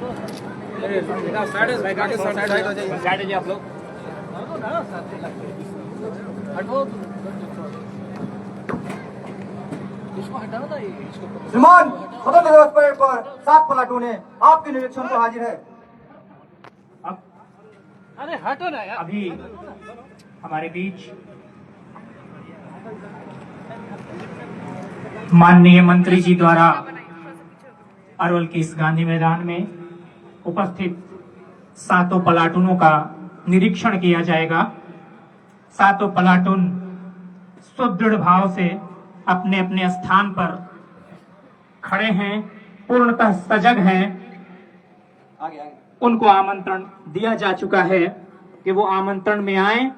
आप लोग श्रीमान, स्वतंत्र दिवस परेड पर 7 प्लाटूने आपके निरीक्षण को हाजिर है। अरे हटो ना यार। अभी हमारे बीच माननीय मंत्री जी द्वारा अरवल के इस गांधी मैदान में उपस्थित 7 प्लाटूनों का निरीक्षण किया जाएगा। 7 प्लाटून सुदृढ़ भाव से अपने अपने स्थान पर खड़े हैं, पूर्णतः सजग हैं। उनको आमंत्रण दिया जा चुका है कि वो आमंत्रण में आए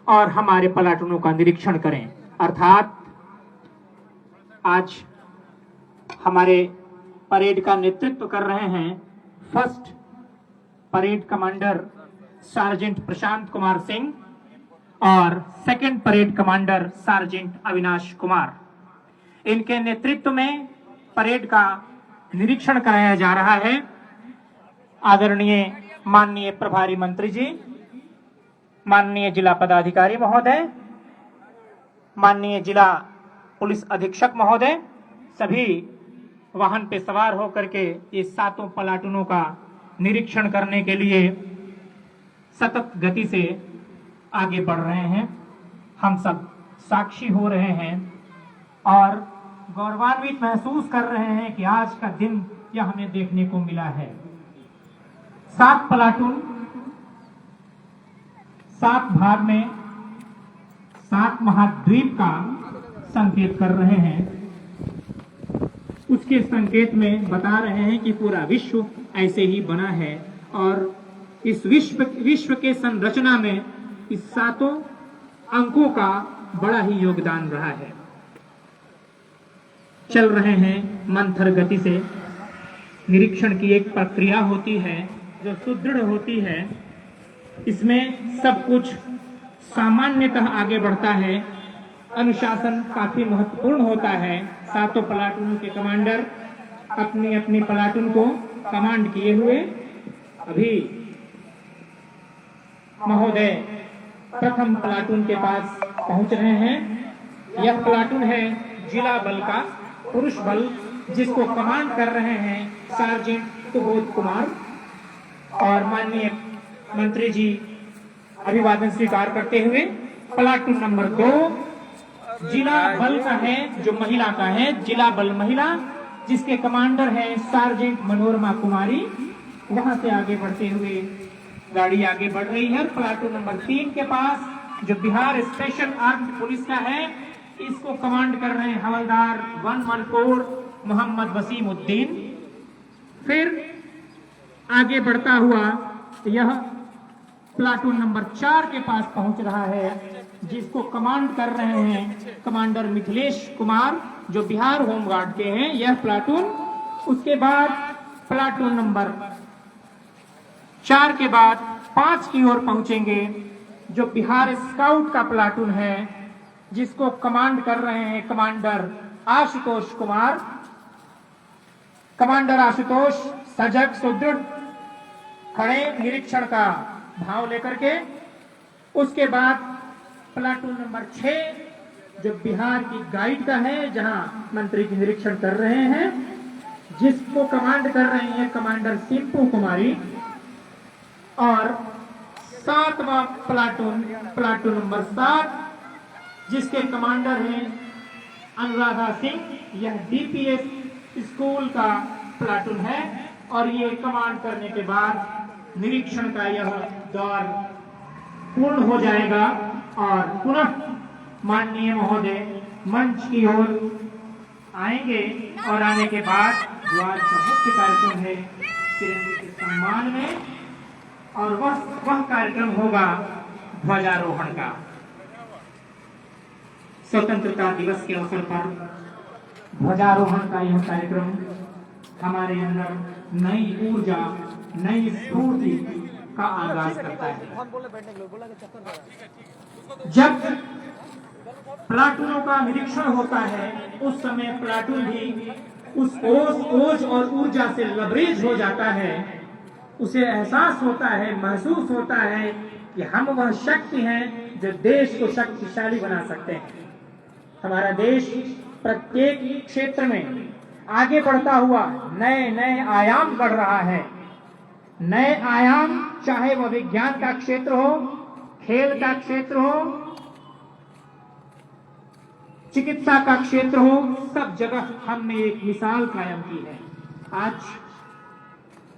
और हमारे प्लाटूनों का निरीक्षण करें। अर्थात आज हमारे परेड का नेतृत्व कर रहे हैं first parade commander sergeant Prashant Kumar Singh और second parade commander sergeant Avinash Kumar. इनके नेतृत्व में परेड का निरीक्षण कराया जा रहा है। आदरणीय माननीय प्रभारी मंत्री जी, माननीय जिला पदाधिकारी महोदय, माननीय जिला पुलिस अधीक्षक महोदय, सभी वाहन पे सवार होकर के इस 7 प्लाटूनों का निरीक्षण करने के लिए सतत गति से आगे बढ़ रहे हैं। हम सब साक्षी हो रहे हैं और गौरवान्वित महसूस कर रहे हैं कि आज का दिन यह हमें देखने को मिला है। 7 प्लाटून 7 भाग में 7 महाद्वीप का संकेत कर रहे हैं। उसके संकेत में बता रहे हैं कि पूरा विश्व ऐसे ही बना है और इस विश्व के संरचना में इस 7 अंकों का बड़ा ही योगदान रहा है। चल रहे हैं मंथर गति से। निरीक्षण की एक प्रक्रिया होती है जो सुदृढ़ होती है। इसमें सब कुछ सामान्यतः आगे बढ़ता है। अनुशासन काफी महत्वपूर्ण होता है। 7 प्लाटूनों के कमांडर अपनी अपनी प्लाटून को कमांड किए हुए अभी महोदय प्रथम प्लाटून के पास पहुंच रहे हैं। यह प्लाटून है जिला बल का पुरुष बल, जिसको कमांड कर रहे हैं सार्जेंट सुबोध कुमार। और माननीय मंत्री जी अभिवादन स्वीकार करते हुए प्लाटून नंबर 2 जिला बल का है, जो महिला का है, जिला बल महिला, जिसके कमांडर है सार्जेंट मनोरमा कुमारी। वहां से आगे बढ़ते हुए गाड़ी आगे बढ़ रही है। प्लाटून नंबर 3 के पास जो बिहार स्पेशल आर्म्ड पुलिस का है, इसको कमांड कर रहे हैं हवलदार 1 कोर मोहम्मद वसीम उद्दीन। फिर आगे बढ़ता हुआ यह प्लाटून नंबर 4 के पास पहुंच रहा है, जिसको कमांड कर रहे हैं कमांडर मिथिलेश कुमार, जो बिहार होमगार्ड के हैं। यह प्लाटून उसके बाद प्लाटून नंबर 4 के बाद 5 की ओर पहुंचेंगे, जो बिहार स्काउट का प्लाटून है, जिसको कमांड कर रहे हैं कमांडर आशुतोष कुमार। कमांडर आशुतोष सजग सुदृढ़ खड़े निरीक्षण का भाव लेकर के। उसके बाद प्लाटून नंबर 6 जो बिहार की गाइड का है, जहां मंत्री जी निरीक्षण कर रहे हैं, जिसको कमांड कर रही है कमांडर सिंपू कुमारी। और 7वां प्लाटून प्लाटून नंबर 7, जिसके कमांडर हैं अनुराधा सिंह। यह डीपीएस स्कूल का प्लाटून है और ये कमांड करने के बाद निरीक्षण का यह दौर पूर्ण हो जाएगा और पुनः माननीय महोदय मंच की ओर आएंगे। और आने के बाद जो आज का मुख्य कार्यक्रम है तिरंगे के सम्मान में, और वह कार्यक्रम होगा ध्वजारोहण का। स्वतंत्रता दिवस के अवसर पर ध्वजारोहण का यह कार्यक्रम हमारे अंदर नई ऊर्जा, नई स्फूर्ति का आगाज करता है। जब प्लाटूनों का निरीक्षण होता है, उस समय प्लाटून भी उस ओज और ऊर्जा से लबरेज हो जाता है, उसे एहसास होता है, महसूस होता है कि हम वह शक्ति हैं जो देश को शक्तिशाली बना सकते हैं। हमारा देश प्रत्येक क्षेत्र में आगे बढ़ता हुआ नए नए आयाम बढ़ रहा है। नए आयाम, चाहे वह विज्ञान का क्षेत्र हो, खेल का क्षेत्र हो, चिकित्सा का क्षेत्र हो, सब जगह हमने एक मिसाल कायम की है। आज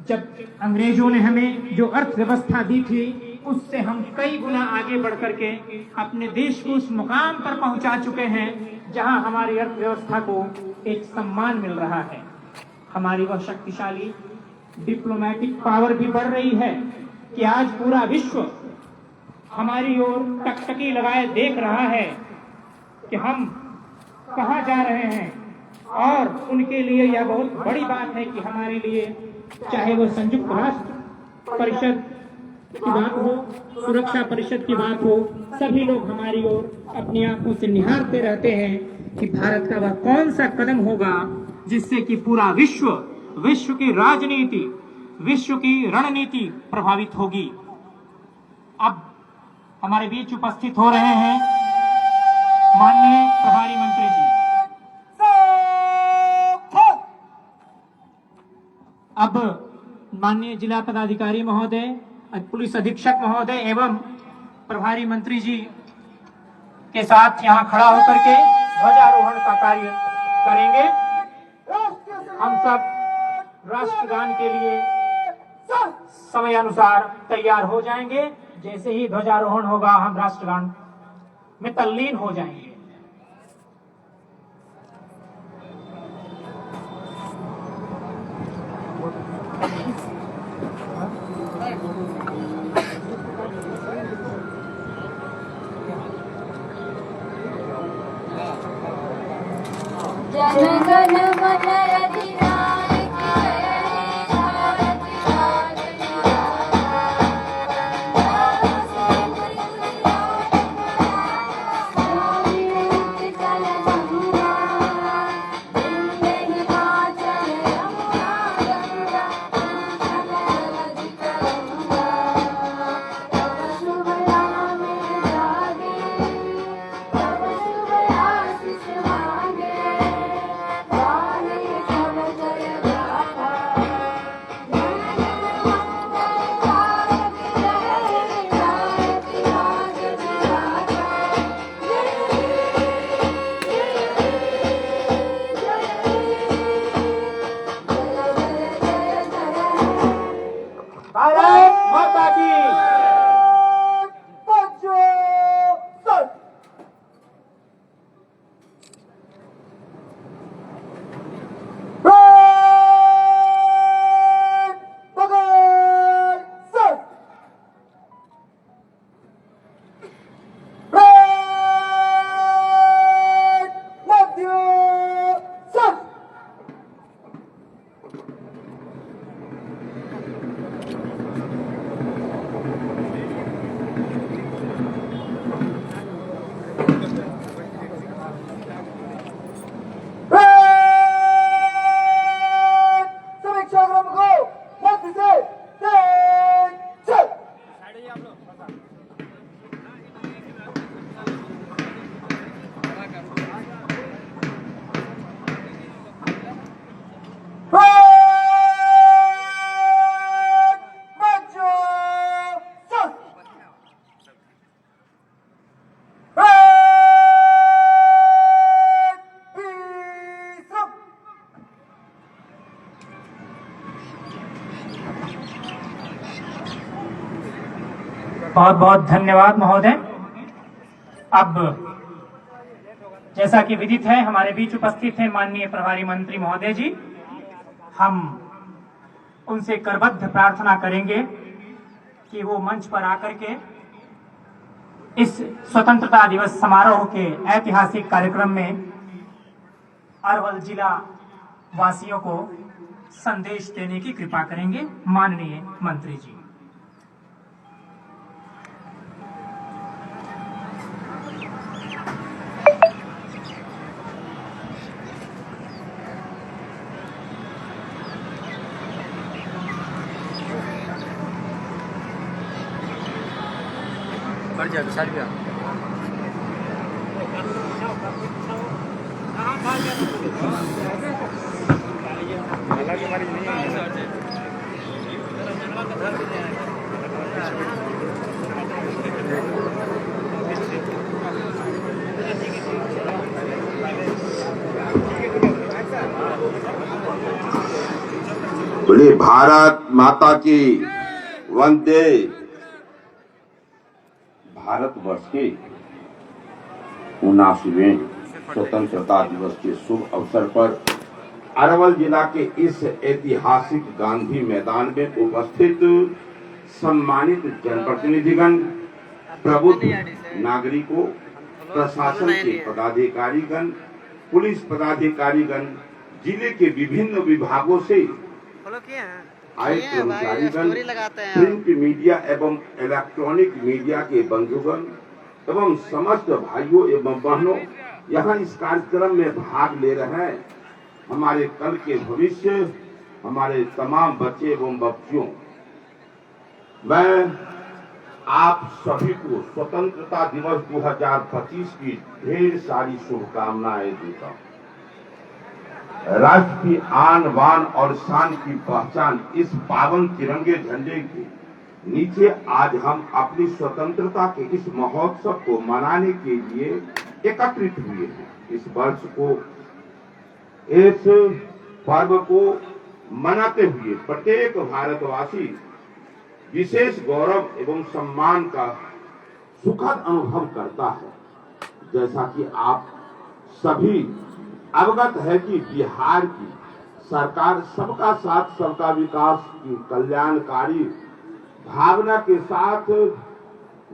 जब अंग्रेजों ने हमें जो अर्थव्यवस्था दी थी, उससे हम कई गुना आगे बढ़ करके अपने देश को उस मुकाम पर पहुंचा चुके हैं जहां हमारी अर्थव्यवस्था को एक सम्मान मिल रहा है। हमारी वह शक्तिशाली डिप्लोमेटिक पावर भी बढ़ रही है कि आज पूरा विश्व हमारी ओर टकटकी लगाए देख रहा है कि हम कहां जा रहे हैं। और उनके लिए यह बहुत बड़ी बात है कि हमारे लिए, चाहे वो संयुक्त राष्ट्र परिषद की बात हो, सुरक्षा परिषद की बात हो, सभी लोग हमारी ओर अपनी आंखों से निहारते रहते हैं कि भारत का वह कौन सा कदम होगा जिससे कि पूरा विश्व की राजनीति, विश्व की रणनीति प्रभावित होगी। अब हमारे बीच उपस्थित हो रहे हैं माननीय प्रभारी मंत्री जी। अब माननीय जिला पदाधिकारी महोदय, पुलिस अधीक्षक महोदय एवं प्रभारी मंत्री जी के साथ यहां खड़ा होकर के ध्वजारोहण का कार्य करेंगे। हम सब राष्ट्रगान के लिए समय अनुसार तैयार हो जाएंगे। जैसे ही ध्वजारोहण होगा हम राष्ट्रगान में तल्लीन हो जाएंगे। जन गण मन अधिनायक जय हे भारत भाग्य चल गंगा वंदे हिमाचल यमुना गंगा चल तरंगा तब शुभ नाम जागे तब शुभ आशीष मांगे गाने सब जय गाथा जन गण मंगल कारक जय भारत भाग्य विधाता भारत माता की। बहुत बहुत धन्यवाद महोदय। अब जैसा कि विदित है, हमारे बीच उपस्थित हैं माननीय प्रभारी मंत्री महोदय जी। हम उनसे करबद्ध प्रार्थना करेंगे कि वो मंच पर आकर के इस स्वतंत्रता दिवस समारोह के ऐतिहासिक कार्यक्रम में अरवल जिला वासियों को संदेश देने की कृपा करेंगे। माननीय मंत्री जी। बोले भारत माता की वंदे। भारतवर्ष के 79वें स्वतंत्रता दिवस के शुभ अवसर पर अरवल जिला के इस ऐतिहासिक गांधी मैदान में उपस्थित सम्मानित जनप्रतिनिधिगण, प्रबुद्ध नागरिकों, प्रशासन के पदाधिकारीगण, पुलिस पदाधिकारीगण, जिले के विभिन्न विभागों से आए कर्मचारीगण, प्रिंट मीडिया एवं इलेक्ट्रॉनिक मीडिया के बंधुगण एवं समस्त भाइयों एवं बहनों यहाँ इस कार्यक्रम में भाग ले रहे हैं। हमारे कल के भविष्य, हमारे तमाम बच्चे एवं बच्चियों, मैं आप सभी को स्वतंत्रता दिवस 2025 की ढेर सारी शुभकामनाएं देता हूँ। राष्ट्र की आन बान और शान की पहचान इस पावन तिरंगे झंडे के नीचे आज हम अपनी स्वतंत्रता के इस महोत्सव को मनाने के लिए एकत्रित हुए हैं। इस वर्ष को, इस पर्व को मनाते हुए प्रत्येक भारतवासी विशेष गौरव एवं सम्मान का सुखद अनुभव करता है। जैसा कि आप सभी अवगत है कि बिहार की सरकार सबका साथ सबका विकास की कल्याणकारी भावना के साथ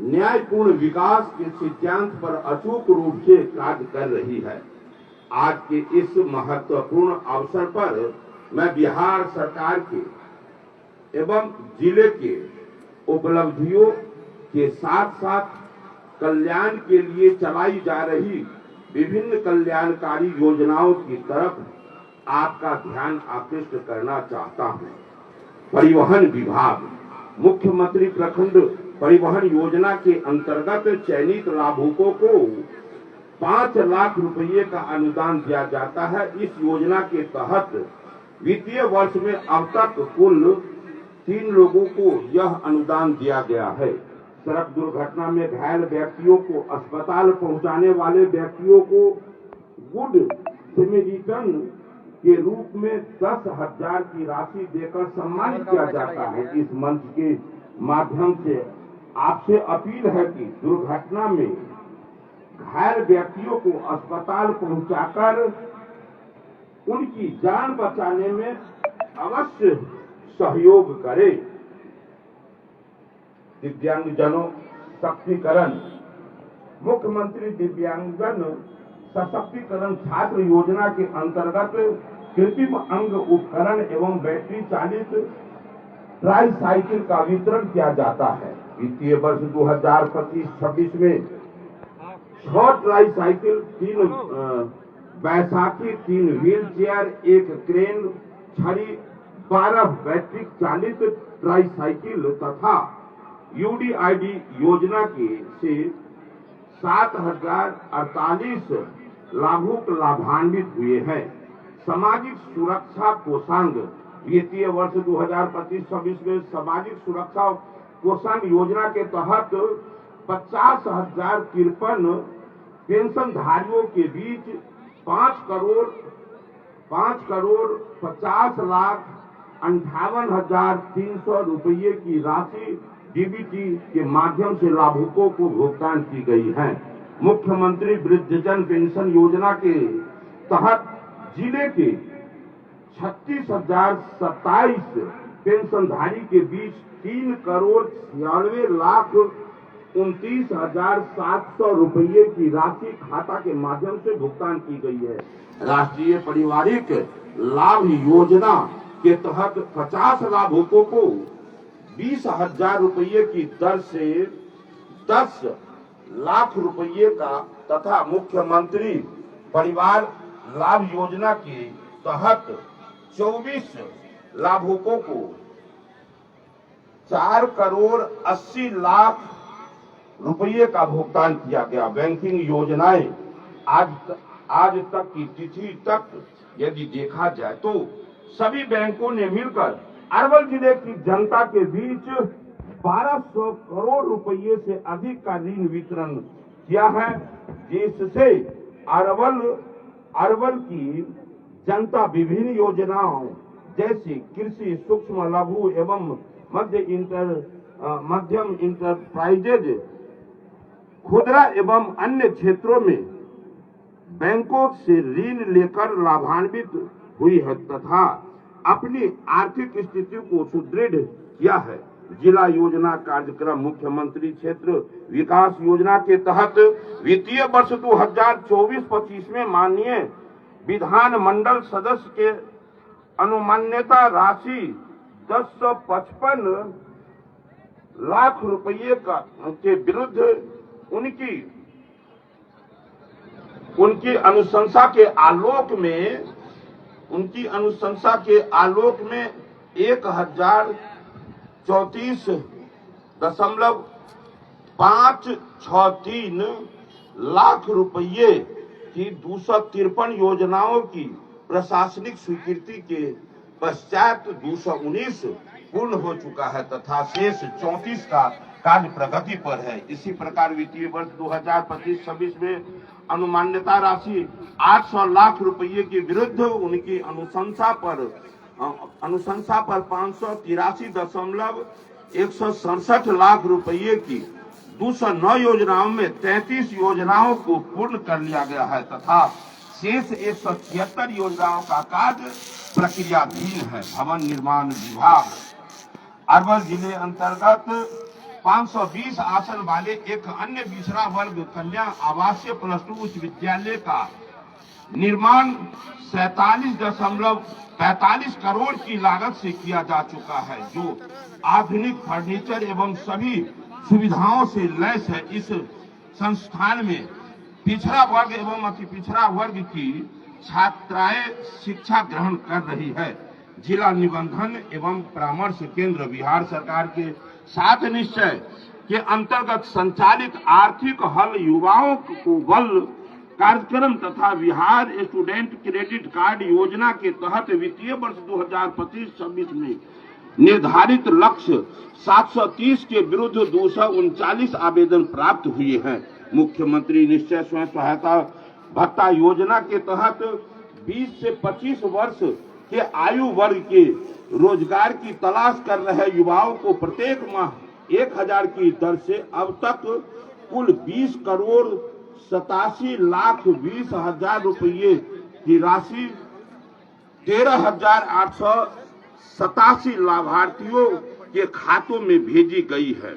न्यायपूर्ण विकास के सिद्धांत पर अचूक रूप से कार्य कर रही है। आज के इस महत्वपूर्ण अवसर पर मैं बिहार सरकार के एवं जिले के उपलब्धियों के साथ साथ कल्याण के लिए चलाई जा रही विभिन्न कल्याणकारी योजनाओं की तरफ आपका ध्यान आकृष्ट करना चाहता हूं। परिवहन विभाग मुख्यमंत्री प्रखंड परिवहन योजना के अंतर्गत चयनित लाभुकों को 5 लाख रुपए का अनुदान दिया जाता है। इस योजना के तहत वित्तीय वर्ष में अब तक कुल 3 लोगों को यह अनुदान दिया गया है। सड़क दुर्घटना में घायल व्यक्तियों को अस्पताल पहुंचाने वाले व्यक्तियों को गुड सेमेरिटन के रूप में 10,000 की राशि देकर सम्मानित किया जाता है। इस मंच के माध्यम से आपसे अपील है कि दुर्घटना में घायल व्यक्तियों को अस्पताल पहुंचाकर उनकी जान बचाने में अवश्य सहयोग करें। दिव्यांगजनों सशक्तिकरण मुख्यमंत्री दिव्यांगजन सशक्तिकरण छात्र योजना के अंतर्गत कृत्रिम अंग उपकरण एवं बैटरी चालित ट्राई साइकिल का वितरण किया जाता है। वित्तीय वर्ष 2025-26 में 6 try cycle, 3 Baisakhi, 3 wheel chair, 1 crane, छड़ी, 12 बैटरी चालित ट्राई साइकिल तथा यूडीआईडी योजना के से 7,048 लाभुक लाभान्वित हुए हैं। सामाजिक सुरक्षा कोषांग वित्तीय वर्ष 2025-26 में सामाजिक सुरक्षा कोषांग योजना के तहत 50,053 पेंशनधारियों के बीच 5 करोड़ 50,58,300 रुपये की राशि डीबीटी के माध्यम से लाभुकों को भुगतान की गई है। मुख्यमंत्री वृद्धजन पेंशन योजना के तहत जिले के 36,027 पेंशनधारी के बीच 3,96,29,700 रुपये की राशि खाता के माध्यम से भुगतान की गई है। राष्ट्रीय पारिवारिक लाभ योजना के तहत 50 लाभुकों को 20,000 रुपये की दर से 10 लाख रुपये का तथा मुख्यमंत्री परिवार लाभ योजना के तहत 24 लाभुकों को 4 करोड़ 80 लाख रुपये का भुगतान किया गया। बैंकिंग योजनाएं आज तक की तिथि तक यदि देखा जाए तो सभी बैंकों ने मिलकर अरवल जिले की जनता के बीच 1200 करोड़ रुपये से अधिक का ऋण वितरण किया है, जिससे अरवल की जनता विभिन्न योजनाओं जैसे कृषि, सूक्ष्म लघु एवं मध्यम इंटरप्राइजेज, खुदरा एवं अन्य क्षेत्रों में बैंकों से ऋण लेकर लाभान्वित हुई है तथा अपनी आर्थिक स्थिति को सुदृढ़ किया है। जिला योजना कार्यक्रम मुख्यमंत्री क्षेत्र विकास योजना के तहत वित्तीय वर्ष 2024-25 में माननीय विधान मंडल सदस्य के अनुमान्यता राशि 1055 लाख रुपये के विरुद्ध उनकी अनुशंसा के आलोक में 1034.563 लाख रुपये की 253 योजनाओं की प्रशासनिक स्वीकृति के पश्चात 219 पूर्ण हो चुका है तथा शेष 34 का कार्य प्रगति पर है। इसी प्रकार वित्तीय वर्ष 2025-26 में अनुमान्यता राशि 800 लाख रुपये के विरुद्ध उनकी अनुशंसा पर 583.167 लाख रुपये की 209 योजनाओं में 33 योजनाओं को पूर्ण कर लिया गया है तथा शेष 176 योजनाओं का कार्य प्रक्रियाधीन है। भवन निर्माण विभाग अरवल जिले अंतर्गत 520 आसन वाले एक अन्य पिछड़ा वर्ग कन्या आवासीय +2 उच्च विद्यालय का निर्माण 47.45 करोड़ की लागत से किया जा चुका है, जो आधुनिक फर्नीचर एवं सभी सुविधाओं से लैस है। इस संस्थान में पिछड़ा वर्ग एवं अति पिछड़ा वर्ग की छात्राएं शिक्षा ग्रहण कर रही है। जिला निबंधन एवं परामर्श केंद्र बिहार सरकार के सात निश्चय के अंतर्गत संचालित आर्थिक हल युवाओं को बल कार्यक्रम तथा बिहार स्टूडेंट क्रेडिट कार्ड योजना के तहत वित्तीय वर्ष 2025-26 में निर्धारित लक्ष्य 730 के विरुद्ध 239 आवेदन प्राप्त हुए हैं। मुख्यमंत्री निश्चय स्वयं सहायता भत्ता योजना के तहत 20 से 25 वर्ष के आयु वर्ग के रोजगार की तलाश कर रहे युवाओं को प्रत्येक माह 1000 की दर से अब तक कुल 20 करोड़ 87,20,000 रुपये की राशि 13,887 लाभार्थियों के खातों में भेजी गई है।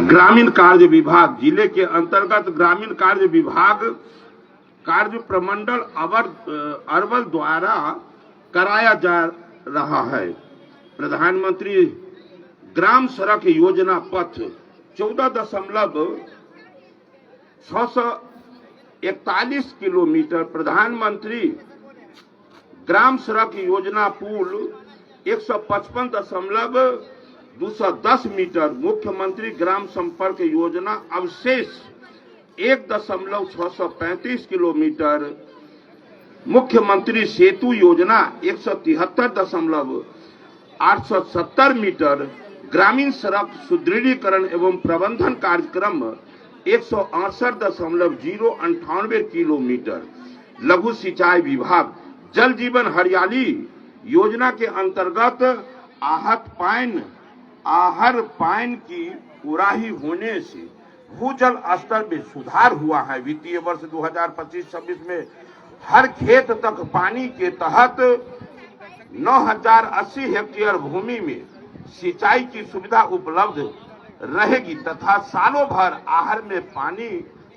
ग्रामीण कार्य विभाग जिले के अंतर्गत ग्रामीण कार्य विभाग कार्य प्रमंडल अरवल द्वारा कराया जा रहा है। प्रधानमंत्री ग्राम सड़क योजना पथ 14.641 किलोमीटर, प्रधानमंत्री ग्राम सड़क योजना पुल 155.210 मीटर, मुख्यमंत्री ग्राम संपर्क योजना अवशेष 1.635 किलोमीटर, मुख्यमंत्री सेतु योजना 173.870 मीटर, ग्रामीण सड़क सुदृढ़ीकरण एवं प्रबंधन कार्यक्रम 168.098 किलोमीटर, लघु सिंचाई विभाग जल जीवन हरियाली योजना के अंतर्गत आहर पाइन की उड़ाही होने से भूजल स्तर में सुधार हुआ है। वित्तीय वर्ष 2025-26 में हर खेत तक पानी के तहत 9,080 हेक्टेयर भूमि में सिंचाई की सुविधा उपलब्ध रहेगी तथा सालों भर आहर में पानी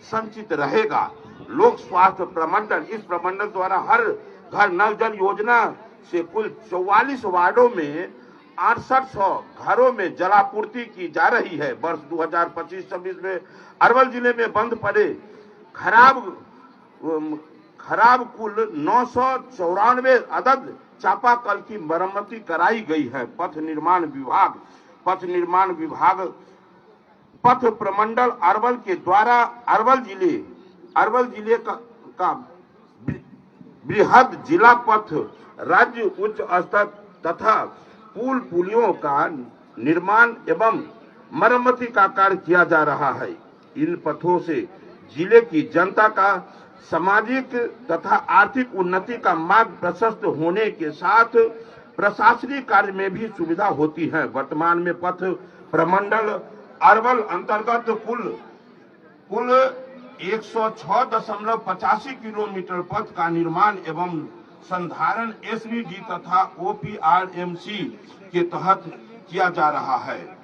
संचित रहेगा। लोक स्वास्थ्य प्रमंडल इस प्रमंडल द्वारा हर घर नल जल योजना से कुल 44 वार्डों में 6800 घरों में जलापूर्ति की जा रही है। वर्ष 2025-26 में अरवल जिले में बंद पड़े खराब कुल 994 अदद चापाकल की मरम्मती कराई गई है। पथ निर्माण विभाग पथ प्रमंडल अरवल के द्वारा अरवल जिले का बृहद जिला पथ राज्य उच्च स्तर तथा पुलियों का निर्माण एवं मरम्मती का कार्य किया जा रहा है। इन पथों से जिले की जनता का सामाजिक तथा आर्थिक उन्नति का मार्ग प्रशस्त होने के साथ प्रशासनिक कार्य में भी सुविधा होती है। वर्तमान में पथ प्रमंडल अरवल अंतर्गत कुल 106.85 किलोमीटर पथ का निर्माण एवं संधारण एसवीजी तथा ओपीआरएमसी के तहत किया जा रहा है।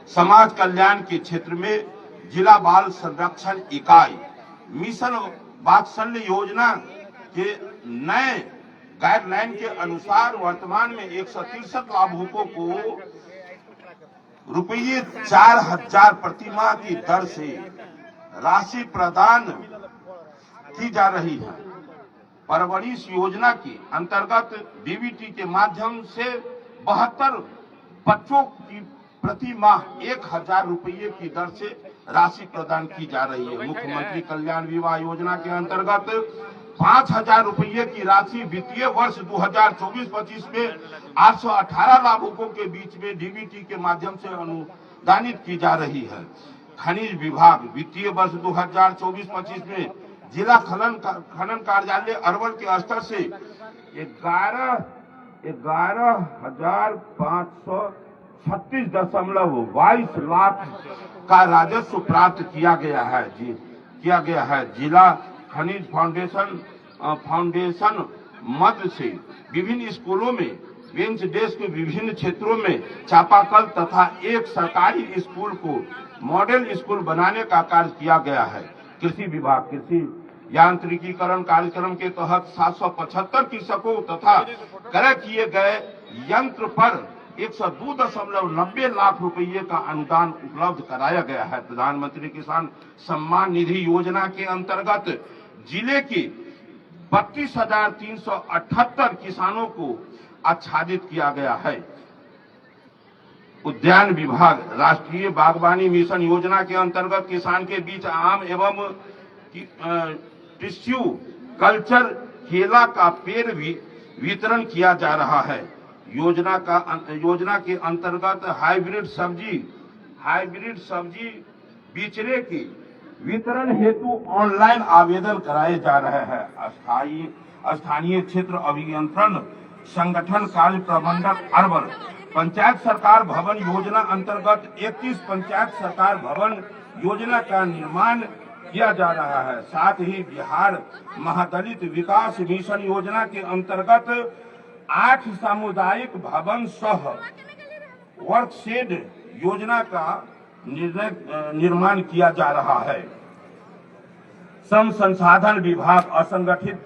समाज कल्याण के क्षेत्र में जिला बाल संरक्षण इकाई मिशन वात्सल्य योजना के नए गाइडलाइन के अनुसार वर्तमान में 163 लाभुकों को रुपये 4,000 प्रति माह की दर से राशि प्रदान की जा रही है। परवरिश योजना के अंतर्गत डीबीटी के माध्यम से 72 बच्चों की प्रति माह 1,000 रुपये की दर से राशि प्रदान की जा रही है। मुख्यमंत्री कल्याण विवाह योजना के अंतर्गत 5,000 रुपये की राशि वित्तीय वर्ष 2024-25 में 818 लाभुकों के बीच में डीबीटी के माध्यम से अनुदानित की जा रही है। खनिज विभाग वित्तीय वर्ष 2024-25 में जिला खनन कार्यालय अरवल के स्तर से 11,536.22 लाख का राजस्व प्राप्त किया गया है। जिला खनिज फाउंडेशन मद से विभिन्न स्कूलों में बेंच डेस्क विभिन्न क्षेत्रों में चापाकल तथा एक सरकारी स्कूल को मॉडल स्कूल बनाने का कार्य किया गया है। कृषि विभाग कृषि यांत्रिकीकरण कार्यक्रम के तहत 775 कृषकों तथा क्रय किए गए यंत्र पर 102.90 लाख रुपये का अनुदान उपलब्ध कराया गया है। प्रधानमंत्री किसान सम्मान निधि योजना के अंतर्गत जिले के 32,378 किसानों को आच्छादित किया गया है। उद्यान विभाग राष्ट्रीय बागवानी मिशन योजना के अंतर्गत किसान के बीच आम एवं टिश्यू कल्चर केला का पेड़ वितरण किया जा रहा है। योजना के अंतर्गत हाइब्रिड सब्जी बिचड़े के वितरण हेतु ऑनलाइन आवेदन कराए जा रहे हैं। स्थानीय क्षेत्र अभियंत्रण संगठन कार्य प्रबंधक अरवल पंचायत सरकार भवन योजना अंतर्गत 31 पंचायत सरकार भवन योजना का निर्माण किया जा रहा है। साथ ही बिहार महादलित विकास मिशन योजना के अंतर्गत 8 सामुदायिक भवन सह वर्कशेड योजना का निर्माण किया जा रहा है। श्रम संसाधन विभाग असंगठित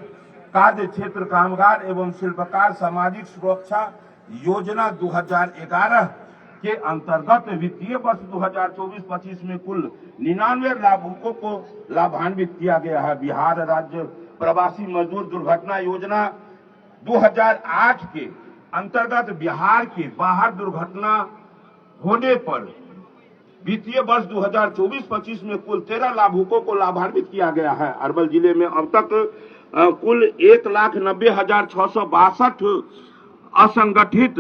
कार्य क्षेत्र कामगार एवं शिल्पकार सामाजिक सुरक्षा योजना 2011 के अंतर्गत वित्तीय वर्ष 2024-25 में कुल 99 लाभुकों को लाभान्वित किया गया है। बिहार राज्य प्रवासी मजदूर दुर्घटना योजना 2008 के अंतर्गत बिहार के बाहर दुर्घटना होने पर वित्तीय वर्ष 2024-25 में कुल 13 लाभुकों को लाभान्वित किया गया है। अरवल जिले में अब तक कुल 1,90,662 असंगठित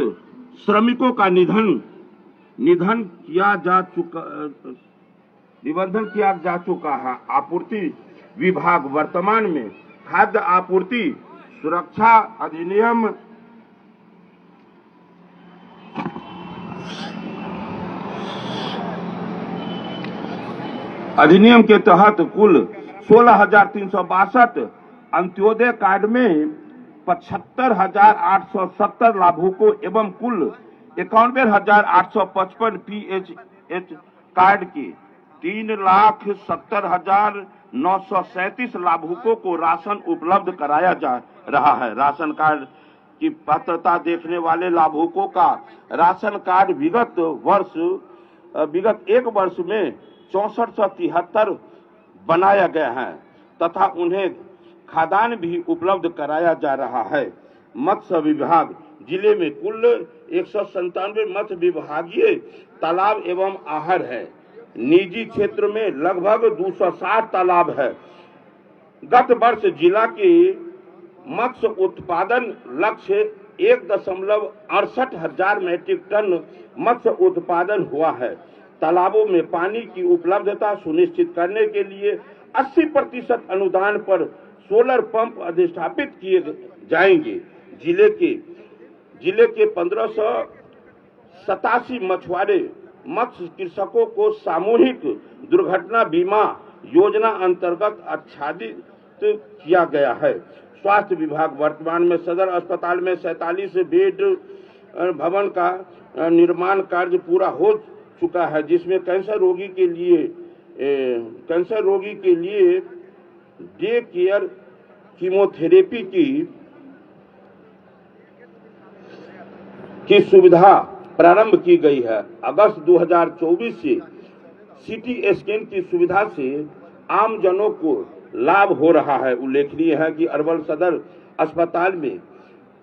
श्रमिकों का निबंधन किया जा चुका है। आपूर्ति विभाग वर्तमान में खाद्य आपूर्ति सुरक्षा अधिनियम के तहत कुल 16,362 अंत्योदय कार्ड में 75,870 लाभुकों एवं कुल 91,855 PHH कार्ड के 3,70,937 लाभुकों को राशन उपलब्ध कराया जा रहा है। राशन कार्ड की पात्रता देखने वाले लाभुकों का राशन कार्ड विगत एक वर्ष में 6473 बनाया गया है तथा उन्हें खाद्यान्न भी उपलब्ध कराया जा रहा है। मत्स्य विभाग जिले में कुल 197 मत्स्य विभागीय तालाब एवं आहर है। निजी क्षेत्र में लगभग 260 तालाब है। गत वर्ष जिला के मत्स्य उत्पादन लक्ष्य 1.68 हजार मीट्रिक टन मत्स्य उत्पादन हुआ है। तालाबों में पानी की उपलब्धता सुनिश्चित करने के लिए 80% अनुदान पर सोलर पंप अधिष्ठापित किए जाएंगे। जिले के 1587 मछुआरे मत्स्य कृषकों को सामूहिक दुर्घटना बीमा योजना अंतर्गत आच्छादित किया गया है। स्वास्थ्य विभाग वर्तमान में सदर अस्पताल में 47 बेड भवन का निर्माण कार्य पूरा हो चुका है, जिसमें कैंसर रोगी के लिए डे केयर कीमोथेरेपी की सुविधा प्रारंभ की गई है। अगस्त 2024 से सीटी स्कैन की सुविधा से आम जनों को लाभ हो रहा है। उल्लेखनीय है कि अरवल सदर अस्पताल में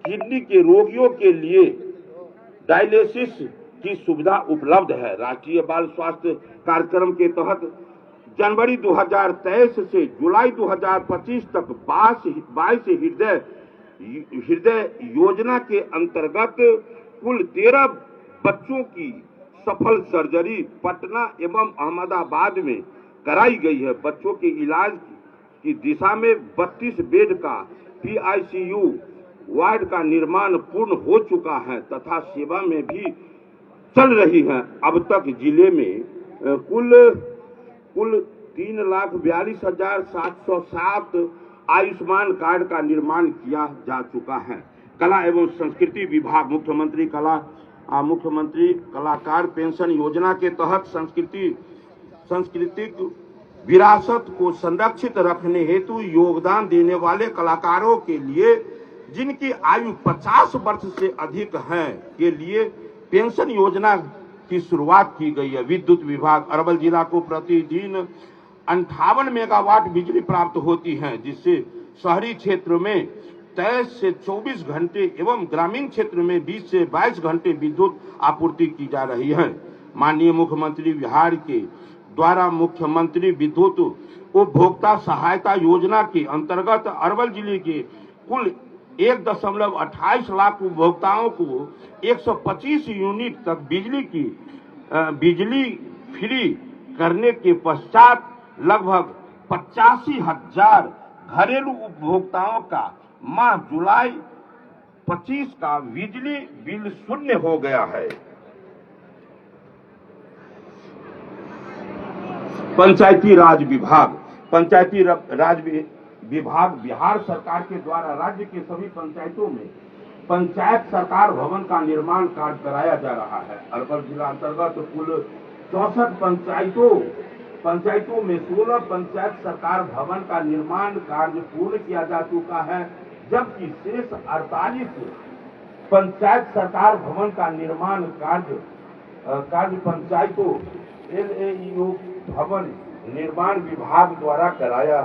किडनी के रोगियों के लिए डायलिसिस की सुविधा उपलब्ध है। राष्ट्रीय बाल स्वास्थ्य कार्यक्रम के तहत जनवरी 2023 से जुलाई 2025 तक 22 हृदय योजना के अंतर्गत कुल 13 बच्चों की सफल सर्जरी पटना एवं अहमदाबाद में कराई गई है। बच्चों के इलाज की दिशा में 32 बेड का PICU वार्ड का निर्माण पूर्ण हो चुका है तथा सेवा में भी चल रही है। अब तक जिले में कुल 3,42,707 आयुष्मान कार्ड का निर्माण किया जा चुका है। कला एवं संस्कृति विभाग मुख्यमंत्री कलाकार पेंशन योजना के तहत सांस्कृतिक विरासत को संरक्षित रखने हेतु योगदान देने वाले कलाकारों के लिए जिनकी आयु 50 वर्ष से अधिक है के लिए पेंशन योजना की शुरुआत की गई है। विद्युत विभाग अरवल जिला को प्रतिदिन 58 मेगावाट बिजली प्राप्त होती है, जिससे शहरी क्षेत्र में 23 से 24 घंटे एवं ग्रामीण क्षेत्र में 20 से 22 घंटे विद्युत आपूर्ति की जा रही है। माननीय मुख्यमंत्री बिहार के द्वारा मुख्यमंत्री विद्युत उपभोक्ता सहायता योजना के अंतर्गत अरवल जिले के कुल 1.28 लाख उपभोक्ताओं को 125 यूनिट तक बिजली फ्री करने के पश्चात लगभग 85,000 घरेलू उपभोक्ताओं का माह जुलाई 25 का बिजली बिल शून्य हो गया है। पंचायती राज विभाग बिहार सरकार के द्वारा राज्य के सभी पंचायतों में पंचायत सरकार भवन का निर्माण कार्य कराया जा रहा है। अरवल जिला अंतर्गत कुल 64 पंचायतों में 16 पंचायत सरकार भवन का निर्माण कार्य पूर्ण किया जा चुका है, जबकि शेष 48 पंचायत सरकार भवन का निर्माण कार्य पंचायतों LAEO भवन निर्माण विभाग द्वारा कराया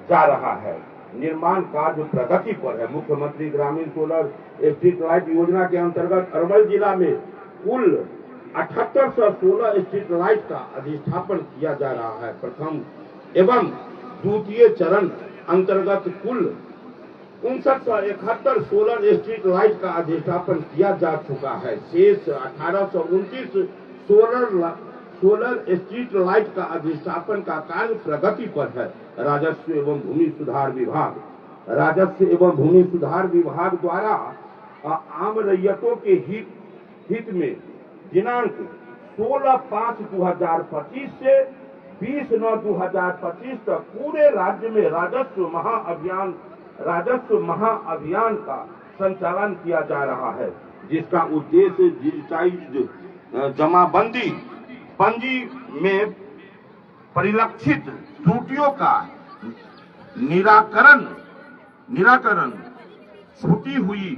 जा रहा है। निर्माण कार्य प्रगति पर है। मुख्यमंत्री ग्रामीण सोलर स्ट्रीट लाइट योजना के अंतर्गत अरवल जिला में कुल 7816 स्ट्रीट लाइट का अधिष्ठापन किया जा रहा है। प्रथम एवं द्वितीय चरण अंतर्गत कुल 5971 सोलर स्ट्रीट लाइट का अधिष्ठापन किया जा चुका है। शेष 1829 सोलर स्ट्रीट लाइट का अधिष्ठापन का कार्य प्रगति पर है। राजस्व एवं भूमि सुधार विभाग द्वारा आम रैयतों के हित में दिनांक 16/5/2025 से 20/9/2025 तक पूरे राज्य में राजस्व महाअभियान का संचालन किया जा रहा है, जिसका उद्देश्य डिजिटाइज्ड जमाबंदी पंजी में परिलक्षित त्रुटियों का निराकरण छूटी हुई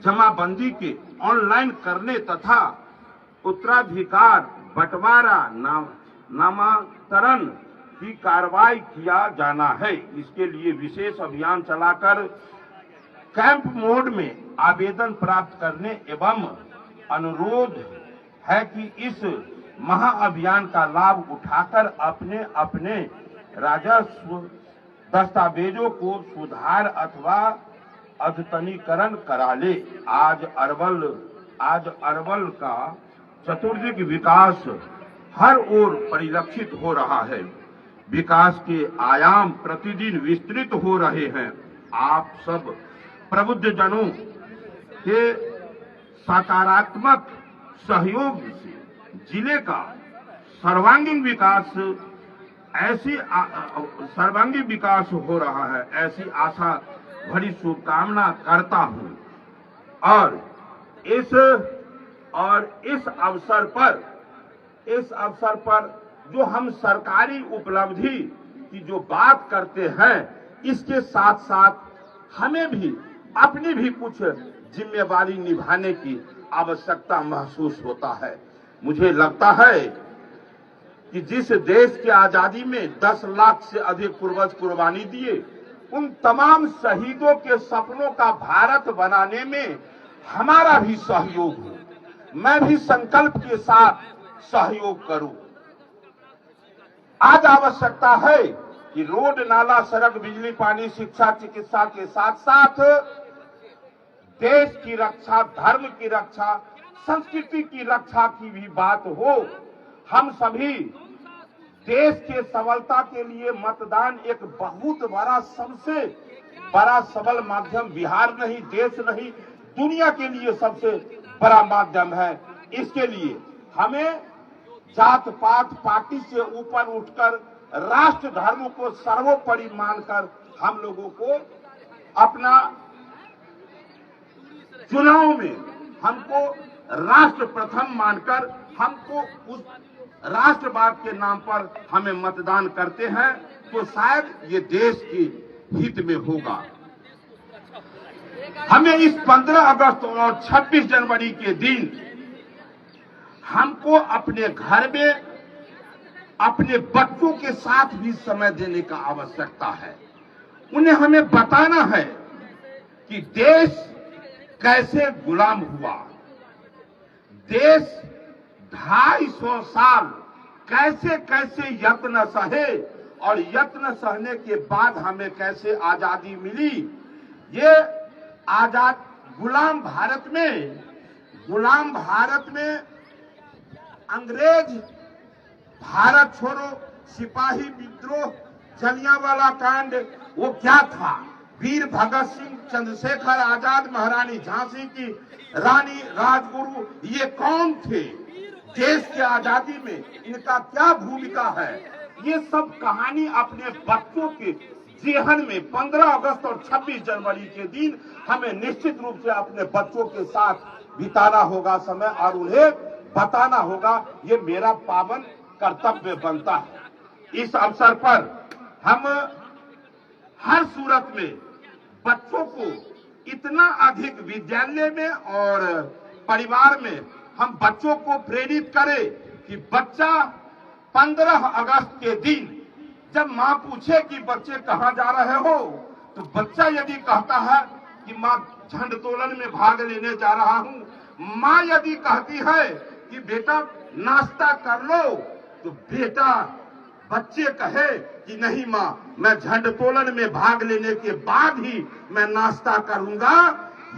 जमाबंदी के ऑनलाइन करने तथा उत्तराधिकार बंटवारा नामांतरण की कार्रवाई किया जाना है। इसके लिए विशेष अभियान चलाकर कैंप मोड में आवेदन प्राप्त करने एवं अनुरोध है कि इस महाअभियान का लाभ उठाकर अपने अपने राजस्व दस्तावेजों को सुधार अथवा अद्यतनीकरण करा ले। आज अरवल का चतुर्दिक विकास हर ओर परिलक्षित हो रहा है। विकास के आयाम प्रतिदिन विस्तृत हो रहे हैं। आप सब प्रबुद्ध जनों के सकारात्मक सहयोग से जिले का सर्वांगीण विकास हो रहा है, ऐसी आशा भरी शुभकामना करता हूं। और इस अवसर पर जो हम सरकारी उपलब्धि की जो बात करते हैं, इसके साथ साथ हमें भी अपनी भी कुछ जिम्मेवारी निभाने की आवश्यकता महसूस होता है। मुझे लगता है कि जिस देश की आजादी में 10 लाख से अधिक पूर्वज कुर्बानी दिए, उन तमाम शहीदों के सपनों का भारत बनाने में हमारा भी सहयोग हो। मैं भी संकल्प के साथ सहयोग करूं। आज आवश्यकता है कि रोड, नाला, सड़क, बिजली, पानी, शिक्षा, चिकित्सा के साथ साथ देश की रक्षा, धर्म की रक्षा, संस्कृति की रक्षा की भी बात हो। हम सभी देश के सबलता के लिए मतदान एक बहुत बड़ा, सबसे बड़ा सबल माध्यम बिहार नहीं, देश नहीं, दुनिया के लिए सबसे बड़ा माध्यम है। इसके लिए हमें जात पात पार्टी से ऊपर उठकर राष्ट्र धर्म को सर्वोपरि मानकर हम लोगों को अपना चुनाव में हमको राष्ट्र प्रथम मानकर हमको उस राष्ट्रवाद के नाम पर हमें मतदान करते हैं, तो शायद ये देश के हित में होगा। हमें इस 15 अगस्त और 26 जनवरी के दिन हमको अपने घर में अपने बच्चों के साथ भी समय देने का आवश्यकता है। उन्हें हमें बताना है कि देश कैसे गुलाम हुआ, देश 250 साल कैसे कैसे यत्न सहे और यत्न सहने के बाद हमें कैसे आजादी मिली। ये आजाद गुलाम भारत में अंग्रेज भारत छोड़ो, सिपाही विद्रोह, जलियांवाला कांड, वो क्या था? वीर भगत सिंह, चंद्रशेखर आजाद, महारानी झांसी की रानी, राजगुरु, ये कौन थे? देश की आजादी में इनका क्या भूमिका है? ये सब कहानी अपने बच्चों के जेहन में 15 अगस्त और 26 जनवरी के दिन हमें निश्चित रूप से अपने बच्चों के साथ बिताना होगा समय, और उन्हें बताना होगा। ये मेरा पावन कर्तव्य बनता है। इस अवसर पर हम हर सूरत में बच्चों को इतना अधिक विद्यालय में और परिवार में हम बच्चों को प्रेरित करें कि बच्चा 15 अगस्त के दिन जब माँ पूछे कि बच्चे कहाँ जा रहे हो, तो बच्चा यदि कहता है कि माँ झंडोत्तोलन में भाग लेने जा रहा हूँ, माँ यदि कहती है कि बेटा नाश्ता कर लो, तो बेटा बच्चे कहे कि नहीं माँ, मैं झंडोत्तोलन में भाग लेने के बाद ही मैं नाश्ता करूंगा।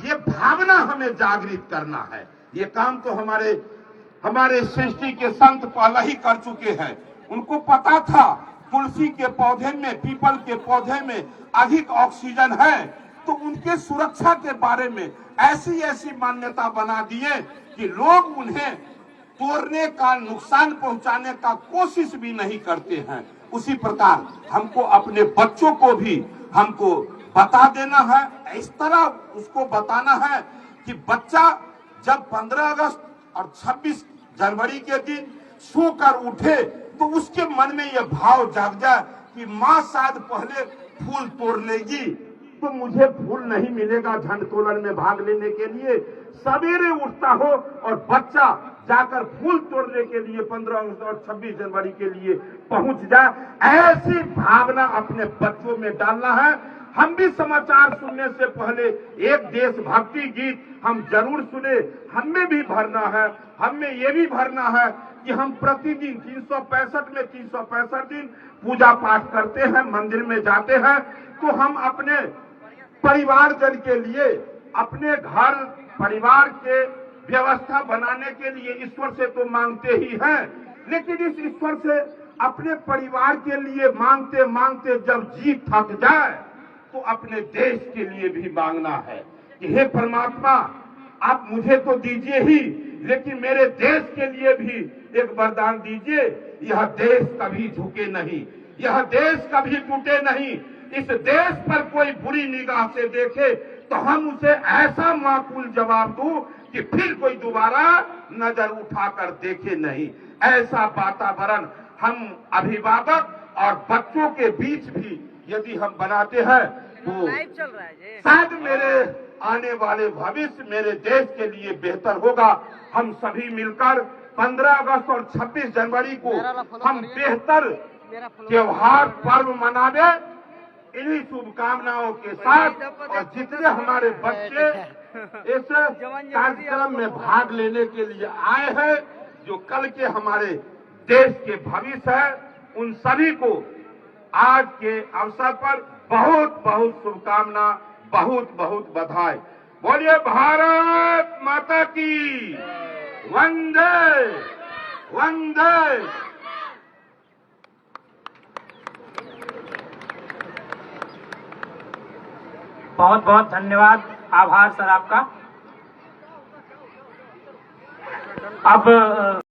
ये भावना हमें जागृत करना है। ये काम तो हमारे सृष्टि के संत पहले ही कर चुके हैं। उनको पता था तुलसी के पौधे में, पीपल के पौधे में अधिक ऑक्सीजन है, तो उनके सुरक्षा के बारे में ऐसी मान्यता बना दिए कि लोग उन्हें तोड़ने का, नुकसान पहुंचाने का कोशिश भी नहीं करते हैं। उसी प्रकार हमको अपने बच्चों को भी हमको बता देना है, इस तरह उसको बताना है कि बच्चा जब 15 अगस्त और 26 जनवरी के दिन सोकर उठे तो उसके मन में यह भाव जाग जाए कि माँ शायद पहले फूल तोड़ लेगी, तो मुझे फूल नहीं मिलेगा झंडोत्तोलन में भाग लेने के लिए। सवेरे उठता हो और बच्चा जाकर फूल तोड़ने के लिए 15 अगस्त और 26 जनवरी के लिए पहुंच जाए, ऐसी भावना अपने बच्चों में डालना है। हम भी समाचार सुनने से पहले एक देशभक्ति गीत हम जरूर सुने, हमें भी भरना है। हमें ये भी भरना है कि हम प्रतिदिन 365 में 365 दिन पूजा पाठ करते हैं, मंदिर में जाते हैं, तो हम अपने परिवारजन के लिए, अपने घर परिवार के व्यवस्था बनाने के लिए ईश्वर से तो मांगते ही हैं, लेकिन इस ईश्वर से अपने परिवार के लिए मांगते मांगते जब जी थक जाए तो अपने देश के लिए भी मांगना है कि हे परमात्मा, आप मुझे तो दीजिए ही, लेकिन मेरे देश के लिए भी एक वरदान दीजिए। यह देश कभी झुके नहीं, यह देश कभी टूटे नहीं। इस देश पर कोई बुरी निगाह से देखे तो हम उसे ऐसा माकूल जवाब दूं कि फिर कोई दोबारा नजर उठाकर देखे नहीं। ऐसा वातावरण हम अभिभावक और बच्चों के बीच भी यदि हम बनाते हैं तो शायद मेरे आने वाले भविष्य मेरे देश के लिए बेहतर होगा। हम सभी मिलकर 15 अगस्त और 26 जनवरी को हम बेहतर त्योहार पर्व मनावे, इन्हीं शुभकामनाओं के साथ। और जितने हमारे बच्चे इस कार्यक्रम में भाग लेने के लिए आए हैं, जो कल के हमारे देश के भविष्य है, उन सभी को आज के अवसर पर बहुत बहुत शुभकामना, बहुत बहुत बधाई। बोलिए भारत माता की वंदे वंदे। बहुत बहुत धन्यवाद, आभार सर आपका। अब